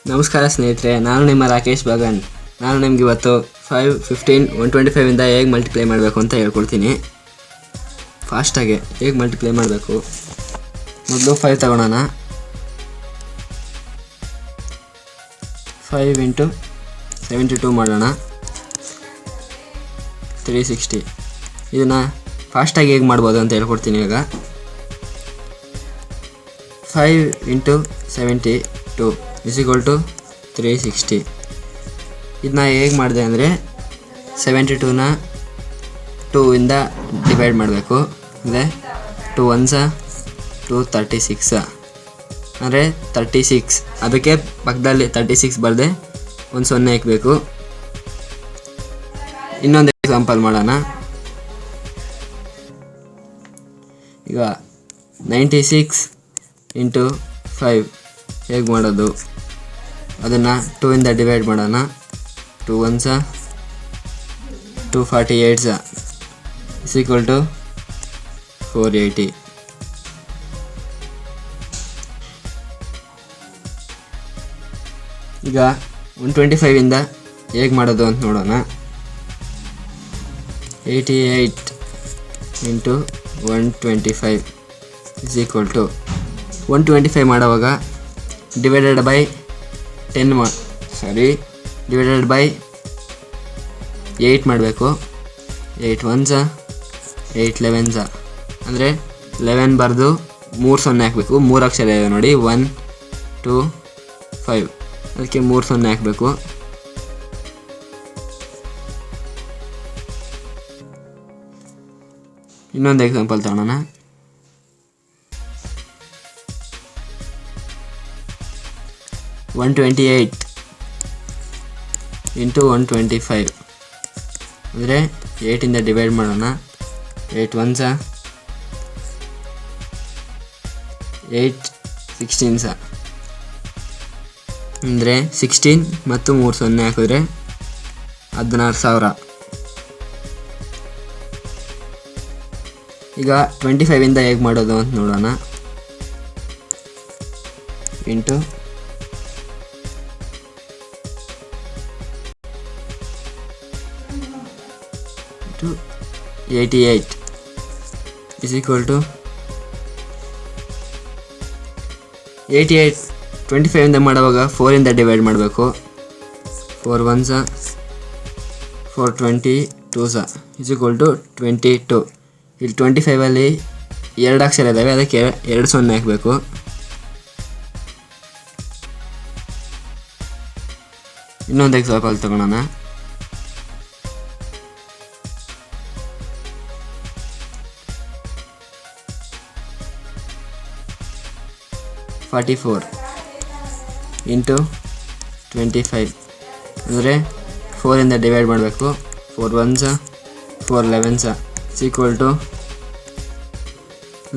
ನಮಸ್ಕಾರ ಸ್ನೇಹಿತರೆ, ನಾನು ನಿಮ್ಮ ರಾಕೇಶ್ ಬಗನ್. ನಾನು ನಿಮ್ಗೆ ಇವತ್ತು 5, 15, 125 ಇಂದ ಹೇಗೆ ಮಲ್ಟಿಪ್ಲೈ ಮಾಡಬೇಕು ಅಂತ ಹೇಳ್ಕೊಡ್ತೀನಿ. ಫಾಸ್ಟಾಗಿ ಹೇಗೆ ಮಲ್ಟಿಪ್ಲೈ ಮಾಡಬೇಕು. ಮೊದಲು 5 ತಗೊಳ್ಳೋಣ. 5 × 72 ಮಾಡೋಣ. 360. ಇದನ್ನು ಫಾಸ್ಟಾಗಿ ಹೇಗೆ ಮಾಡ್ಬೋದು ಅಂತ ಹೇಳ್ಕೊಡ್ತೀನಿ ಇವಾಗ. 5 × 72 = 360. ಇದನ್ನ ಹೇಗೆ ಮಾಡಿದೆ ಅಂದರೆ 72ನ 2 ಇಂದ ಡಿವೈಡ್ ಮಾಡಬೇಕು. ಅಂದರೆ 2 1s 2 36 ಅಂದರೆ 36. ಅದಕ್ಕೆ ಪಕ್ಕದಲ್ಲಿ 36 ಬರದೆ ಒಂದು 0 ಹಾಕಬೇಕು. ಇನ್ನೊಂದು ಎಕ್ಸಾಂಪಲ್ ಮಾಡೋಣ. ಈಗ 96 × 5 ಹೇಗೆ ಮಾಡೋದು ಅದನ್ನು 2 ಇಂದ ಡಿವೈಡ್ ಮಾಡೋಣ. 2 1s 2 48s = 480. ಈಗ 125 ಇಂದ ಹೇಗೆ ಮಾಡೋದು ಅಂತ ನೋಡೋಣ. 88 × 125 = 125 ಮಾಡೋವಾಗ ಡಿವೈಡೆಡ್ ಬೈ 8 ಮಾಡಬೇಕು. 8 1s 8 11s ಅಂದರೆ 11 ಬರೆದು 3 0 ಹಾಕಬೇಕು. 3 ಅಕ್ಷರ ಇದೆ ನೋಡಿ, 1 2 5, ಅದಕ್ಕೆ 3 0 ಹಾಕಬೇಕು. ಇನ್ನೊಂದು ಎಕ್ಸಾಂಪಲ್ ತಗೊಳ್ಳೋಣ. 128 × 125 ಅಂದರೆ 8 ಇಂದ ಡಿವೈಡ್ ಮಾಡೋಣ. 8 1s 8 16s ಅಂದರೆ 16 ಮತ್ತು 3 0 ಹಾಕಿದ್ರೆ 16,000. ಈಗ 25 ಇಂದ ಹೇಗೆ ಮಾಡೋದು ಅಂತ ನೋಡೋಣ. ಇಂಟು 88 = 88. 25 ಇಂದ ಮಾಡುವಾಗ 4 ಇಂದ ಡಿವೈಡ್ ಮಾಡಬೇಕು. 4 1s 4 22s = 22. ಇಲ್ಲಿ 25ಅಲ್ಲಿ 2 ಅಕ್ಷರ ಇದ್ದಾವೆ, ಅದಕ್ಕೆ 2 0 ಹಾಕಬೇಕು. ಇನ್ನೊಂದು ಎಕ್ಸಾಂಪಲ್ ತಗೊಳ್ಳೋಣ. 44 × 25 ಅಂದರೆ 4 ಇಂದ ಡಿವೈಡ್ ಮಾಡಬೇಕು. 4 1s 4 11s =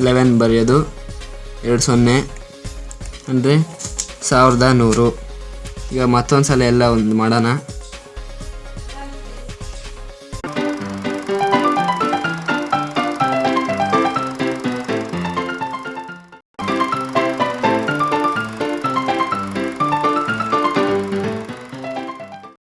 11 ಬರೆಯೋದು 2 0 ಅಂದರೆ 1100. ಈಗ ಮತ್ತೊಂದು ಸಲ ಎಲ್ಲ ಒಂದು ಮಾಡೋಣ.